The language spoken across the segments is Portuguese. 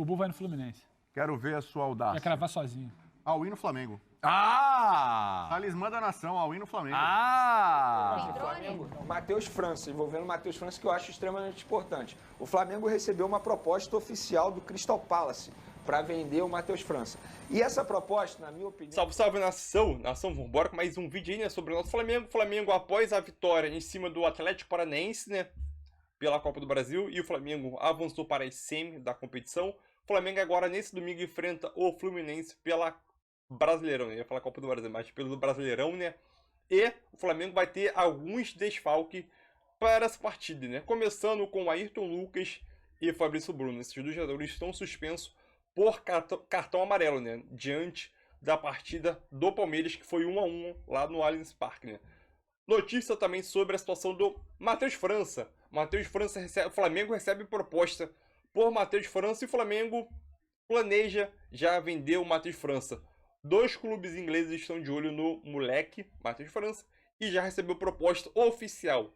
Bubu vai no Fluminense. Quero ver a sua audácia. Vai cravar sozinho. All-in no Flamengo. Ah! Talismã da nação, all-in no Flamengo. Ah! Flamengo, Matheus França, envolvendo Matheus França, que eu acho extremamente importante. O Flamengo recebeu uma proposta oficial do Crystal Palace para vender o Matheus França. E essa proposta, na minha opinião... Salve, salve, nação! Nação, vambora com mais um vídeo aí, né, sobre o nosso Flamengo. Flamengo, após a vitória em cima do Atlético Paranaense, né, pela Copa do Brasil, e o Flamengo avançou para as semi da competição. O Flamengo agora, nesse domingo, enfrenta o Fluminense pela Brasileirão, né? Eu ia falar Copa do Brasil, mas pelo Brasileirão, né? E o Flamengo vai ter alguns desfalques para essa partida, né? Começando com Ayrton Lucas e Fabrício Bruno. Esses dois jogadores estão suspensos por cartão amarelo, né? Diante da partida do Palmeiras, que foi 1-1 lá no Allianz Parque, né? Notícia também sobre a situação do Matheus França. O Flamengo recebe proposta por Matheus França e o Flamengo planeja já vender o Matheus França. 2 clubes ingleses estão de olho no moleque, Matheus França, e já recebeu proposta oficial.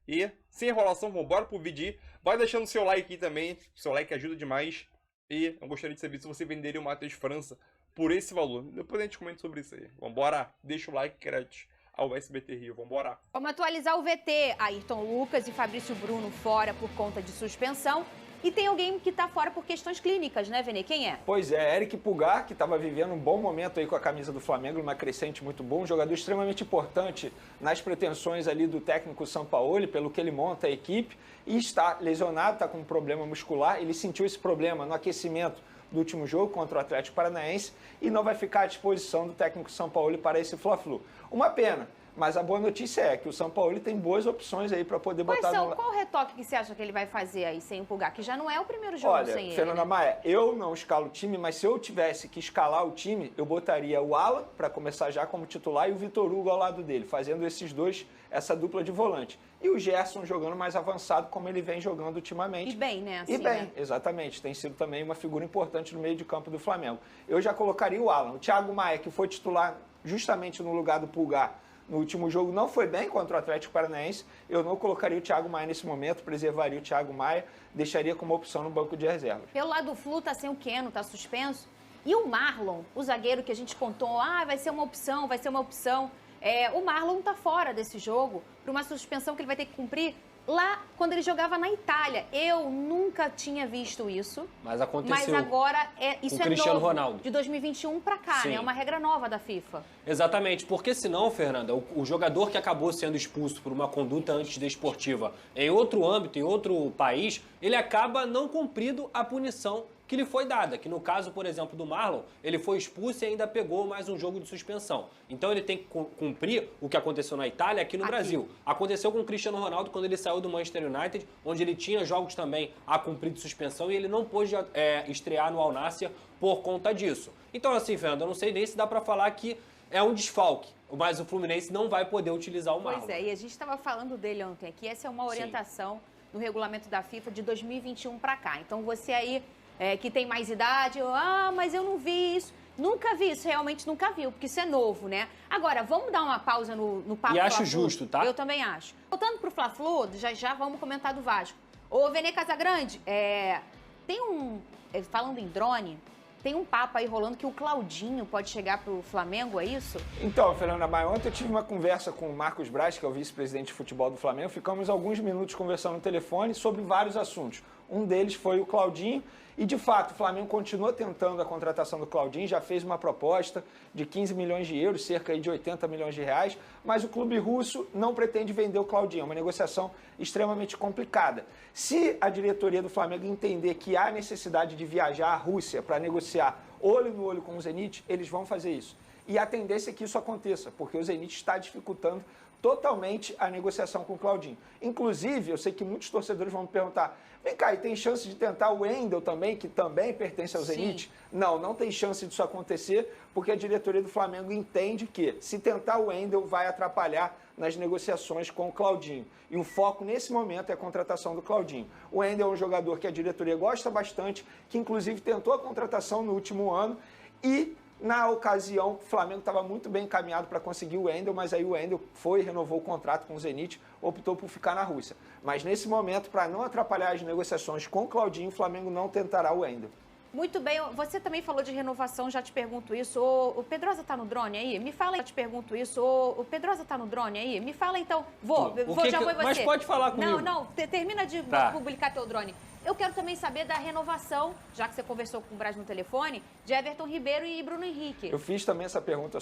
E, sem enrolação, vambora pro vídeo. Vai deixando seu like aí também, seu like ajuda demais. E eu gostaria de saber se você venderia o Matheus França por esse valor. Depois a gente comenta sobre isso aí. Vambora, deixa o like, crédito ao SBT Rio, vambora. Vamos atualizar o VT. Ayrton Lucas e Fabrício Bruno fora por conta de suspensão. E tem alguém que tá fora por questões clínicas, né, Vene? Quem é? Pois é, Eric Pulgar, que estava vivendo um bom momento aí com a camisa do Flamengo, uma crescente muito bom, um jogador extremamente importante nas pretensões ali do técnico Sampaoli, pelo que ele monta a equipe, e está lesionado, está com um problema muscular. Ele sentiu esse problema no aquecimento do último jogo contra o Atlético Paranaense e não vai ficar à disposição do técnico Sampaoli para esse Fla-Flu. Uma pena. Mas a boa notícia é que o Sampaoli tem boas opções aí para poder botar no... Qual o retoque que você acha que ele vai fazer aí sem o Pulgar? Que já não é o primeiro jogo sem ele. Olha, Fernanda Maia, eu não escalo o time, mas se eu tivesse que escalar o time, eu botaria o Alan para começar já como titular e o Vitor Hugo ao lado dele, fazendo esses dois, essa dupla de volante. E o Gerson jogando mais avançado, como ele vem jogando ultimamente. E bem, né? Assim, e bem, né? Exatamente. Tem sido também uma figura importante no meio de campo do Flamengo. Eu já colocaria o Alan. O Thiago Maia, que foi titular justamente no lugar do Pulgar, no último jogo não foi bem contra o Atlético Paranaense. Eu não colocaria o Thiago Maia nesse momento, preservaria o Thiago Maia, deixaria como opção no banco de reservas. Pelo lado do Flu, tá sem o Keno, tá suspenso. E o Marlon, o zagueiro que a gente contou, vai ser uma opção, vai ser uma opção. O Marlon tá fora desse jogo por uma suspensão que ele vai ter que cumprir lá quando ele jogava na Itália. Eu nunca tinha visto isso. Mas aconteceu. Mas agora isso com é Cristiano novo. Ronaldo. De 2021 pra cá, Sim. né? É uma regra nova da FIFA. Exatamente, porque senão, Fernanda, o jogador que acabou sendo expulso por uma conduta antidesportiva em outro âmbito, em outro país, ele acaba não cumprindo a punição que lhe foi dada, que no caso, por exemplo, do Marlon, ele foi expulso e ainda pegou mais um jogo de suspensão. Então ele tem que cumprir o que aconteceu na Itália aqui no Brasil. Aconteceu com o Cristiano Ronaldo quando ele saiu do Manchester United, onde ele tinha jogos também a cumprir de suspensão e ele não pôde estrear no Al Nassr por conta disso. Então assim, Fernanda, eu não sei nem se dá pra falar que é um desfalque, mas o Fluminense não vai poder utilizar o Marlon. Pois é, e a gente estava falando dele ontem aqui, essa é uma orientação no regulamento da FIFA de 2021 para cá. Então você aí que tem mais idade, mas eu não vi isso. Nunca vi isso, realmente nunca viu, porque isso é novo, né? Agora, vamos dar uma pausa no papo. E acho justo, tá? Eu também acho. Voltando pro Fla-Flu, já vamos comentar do Vasco. Ô, Vene Casagrande, tem falando em drone, tem um papo aí rolando que o Claudinho pode chegar pro Flamengo, é isso? Então, Fernanda Maia, ontem eu tive uma conversa com o Marcos Braz, que é o vice-presidente de futebol do Flamengo. Ficamos alguns minutos conversando no telefone sobre vários assuntos. Um deles foi o Claudinho. E, de fato, o Flamengo continua tentando a contratação do Claudinho, já fez uma proposta de 15 milhões de euros, cerca de 80 milhões de reais, mas o clube russo não pretende vender o Claudinho, é uma negociação extremamente complicada. Se a diretoria do Flamengo entender que há necessidade de viajar à Rússia para negociar olho no olho com o Zenit, eles vão fazer isso. E a tendência é que isso aconteça, porque o Zenit está dificultando totalmente a negociação com o Claudinho. Inclusive, eu sei que muitos torcedores vão me perguntar, vem cá, e tem chance de tentar o Wendel também, que também pertence ao Zenit? Não tem chance disso acontecer, porque a diretoria do Flamengo entende que se tentar o Wendel vai atrapalhar nas negociações com o Claudinho. E o foco nesse momento é a contratação do Claudinho. O Wendel é um jogador que a diretoria gosta bastante, que inclusive tentou a contratação no último ano e na ocasião, o Flamengo estava muito bem encaminhado para conseguir o Wendel, mas aí o Wendel renovou o contrato com o Zenit, optou por ficar na Rússia. Mas nesse momento, para não atrapalhar as negociações com o Claudinho, o Flamengo não tentará o Wendel. Muito bem, você também falou de renovação, já te pergunto isso. O Pedrosa tá no drone aí? Me fala, já te pergunto isso. O Pedrosa tá no drone aí? Me fala então. Já vou em você. Mas pode falar comigo. Não, termina de Tá. publicar teu drone. Eu quero também saber da renovação, já que você conversou com o Braz no telefone, de Everton Ribeiro e Bruno Henrique. Eu fiz também essa pergunta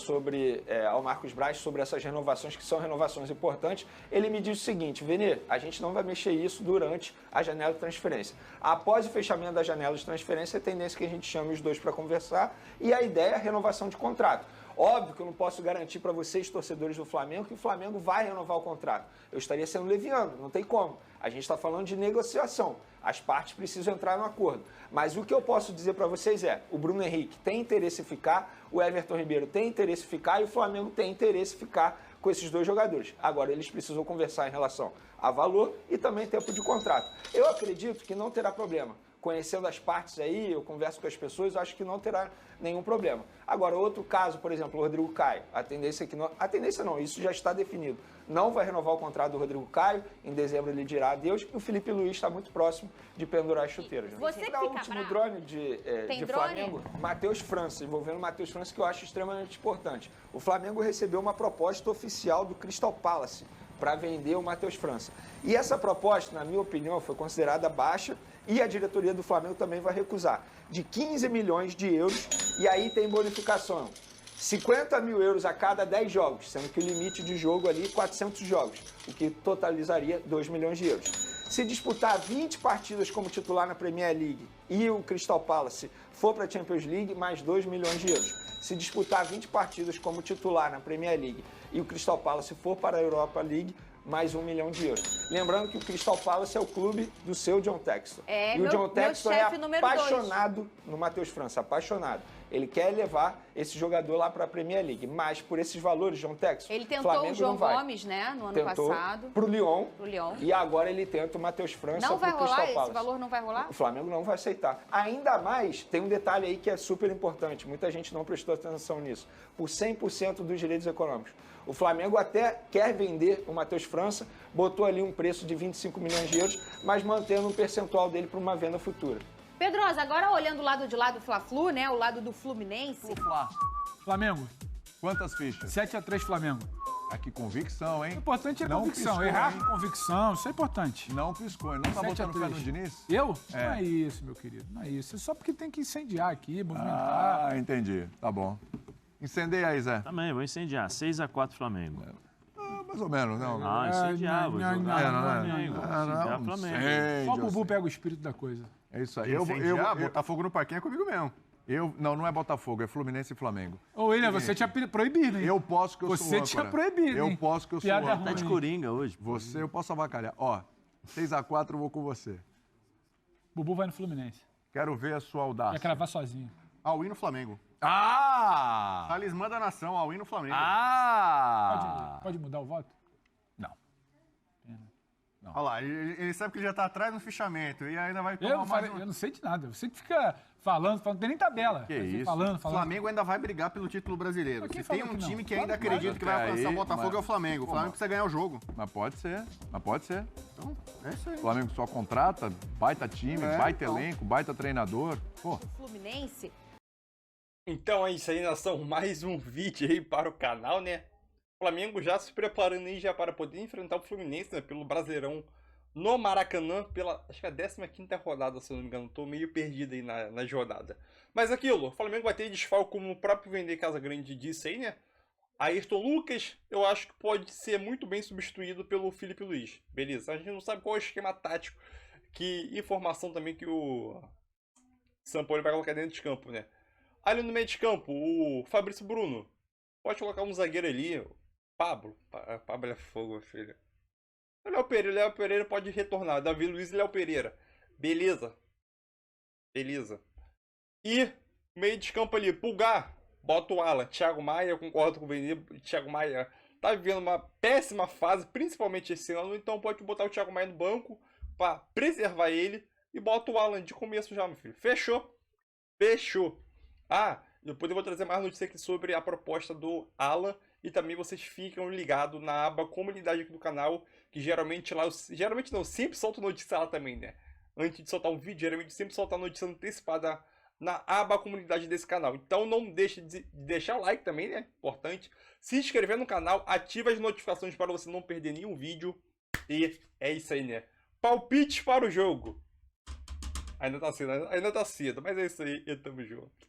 ao Marcos Braz sobre essas renovações, que são renovações importantes. Ele me disse o seguinte: Vene, a gente não vai mexer isso durante a janela de transferência. Após o fechamento da janela de transferência, a tendência é que a gente chame os dois para conversar e a ideia é a renovação de contrato. Óbvio que eu não posso garantir para vocês, torcedores do Flamengo, que o Flamengo vai renovar o contrato. Eu estaria sendo leviano, não tem como. A gente está falando de negociação. As partes precisam entrar no acordo. Mas o que eu posso dizer para vocês é: o Bruno Henrique tem interesse em ficar, o Everton Ribeiro tem interesse em ficar e o Flamengo tem interesse em ficar com esses dois jogadores. Agora, eles precisam conversar em relação a valor e também tempo de contrato. Eu acredito que não terá problema. Conhecendo as partes aí, eu converso com as pessoas, eu acho que não terá nenhum problema. Agora, outro caso, por exemplo, o Rodrigo Caio. A tendência não, isso já está definido. Não vai renovar o contrato do Rodrigo Caio, em dezembro ele dirá adeus, e o Felipe Luiz está muito próximo de pendurar as chuteiras. Você que o fica último bravo. drone de Tem drone? Flamengo, Matheus França, envolvendo o Matheus França, que eu acho extremamente importante. O Flamengo recebeu uma proposta oficial do Crystal Palace para vender o Matheus França. E essa proposta, na minha opinião, foi considerada baixa e a diretoria do Flamengo também vai recusar. De 15 milhões de euros, e aí tem bonificação. 50 mil euros a cada 10 jogos, sendo que o limite de jogo ali é 400 jogos, o que totalizaria 2 milhões de euros. Se disputar 20 partidas como titular na Premier League e o Crystal Palace for para a Champions League, mais 2 milhões de euros. Se disputar 20 partidas como titular na Premier League e o Crystal Palace for para a Europa League, mais 1 milhão de euros. Lembrando que o Crystal Palace é o clube do seu John Textor. É, e o John Textor é chefe número 2. apaixonado no Matheus França, apaixonado. Ele quer levar esse jogador lá para a Premier League, mas por esses valores, John Textor, Ele tentou Flamengo o João não vai. Gomes, né, no ano Tentou passado. pro Lyon, Pro Lyon. e agora ele tenta o Matheus França Não vai pro Crystal rolar? Palace. Esse valor não vai rolar? O Flamengo não vai aceitar. Ainda mais, tem um detalhe aí que é super importante, muita gente não prestou atenção nisso. Por 100% dos direitos econômicos. O Flamengo até quer vender o Matheus França, botou ali um preço de 25 milhões de euros, mas mantendo um percentual dele para uma venda futura. Pedrosa, agora olhando o lado de lá do Fla-Flu, né, o lado do Fluminense. Flamengo. Quantas fichas? 7-3 Flamengo. Ah, que convicção, hein? O importante é Não convicção. piscou, Errar hein? com convicção, isso é importante. Não piscou, ele não tá 7 a botando fé 3. no Diniz? Eu? É. Não é isso, meu querido. Não é isso. É só porque tem que incendiar aqui, movimentar. Ah, entendi. Tá bom. Incendeia aí, Zé. Também, vou incendiar. 6-4 Flamengo. Ah, mais ou menos, não. Ah, incendiar, vou jogar Flamengo. Incendiar Flamengo. Só o Bubu pega o espírito da coisa. É isso aí. Botafogo no parquinho é comigo mesmo. Não é Botafogo, é Fluminense e Flamengo. Ô, William, você tinha proibido, hein? Eu posso que eu sou Você tinha âncora. proibido, Eu hein? posso que eu sou Piada âncora. Tá de coringa hoje. Você, eu posso avacalhar. Ó, 6-4 eu vou com você. Bubu vai no Fluminense. Quero ver a sua Vai audácia. cravar sozinho. All-in no Flamengo. Ah! Talismã da nação, all-in no Flamengo. Pode mudar o voto? Olha lá, ele sabe que ele já tá atrás no fichamento e ainda vai tomar Eu não, mais um. eu não sei de nada. Você que fica falando, não tem nem tabela. Que Vai isso? Falando. O Flamengo ainda vai brigar pelo título brasileiro. Mas quem Se tem falou um que não? time que Claro ainda que vai. acredita que vai Até alcançar aí, o Botafogo mas- é o Flamengo. O Flamengo precisa ganhar o jogo. Mas pode ser, mas pode ser. Então, é isso aí. O Flamengo só contrata, baita time, baita então. elenco, baita treinador. Pô, Fluminense. Então é isso aí, nação. Mais um vídeo aí para o canal, né? O Flamengo já se preparando aí já para poder enfrentar o Fluminense, né? Pelo Brasileirão no Maracanã, pela, acho que a 15ª rodada, se eu não me engano. Tô meio perdido aí na jornada. Mas aquilo, o Flamengo vai ter desfalque, como o próprio Vender Casagrande disse aí, né? Ayrton Lucas, eu acho que pode ser muito bem substituído pelo Felipe Luiz. Beleza, a gente não sabe qual é o esquema tático, que informação também que o Sampaoli vai colocar dentro de campo, né? Ali no meio de campo, o Fabrício Bruno. Pode colocar um zagueiro ali, o Pablo. Pablo é fogo, meu filho. O Léo Pereira pode retornar. Davi Luiz e Léo Pereira. Beleza. Beleza. E meio de campo ali, Pulgar. Bota o Alan. Thiago Maia, eu concordo com o Vender. Thiago Maia tá vivendo uma péssima fase, principalmente esse ano. Então pode botar o Thiago Maia no banco para preservar ele. E bota o Alan de começo já, meu filho. Fechou? Fechou. Ah, depois eu vou trazer mais notícias aqui sobre a proposta do Alan. E também vocês ficam ligados na aba comunidade aqui do canal. Que geralmente lá, geralmente não, sempre solto notícia lá também, né? Antes de soltar um vídeo, geralmente sempre soltar notícia antecipada na aba comunidade desse canal. Então não deixe de deixar o like também, né? Importante. Se inscrever no canal, ativa as notificações para você não perder nenhum vídeo. E é isso aí, né? Palpite para o jogo. Ainda tá cedo, mas é isso aí. E tamo junto.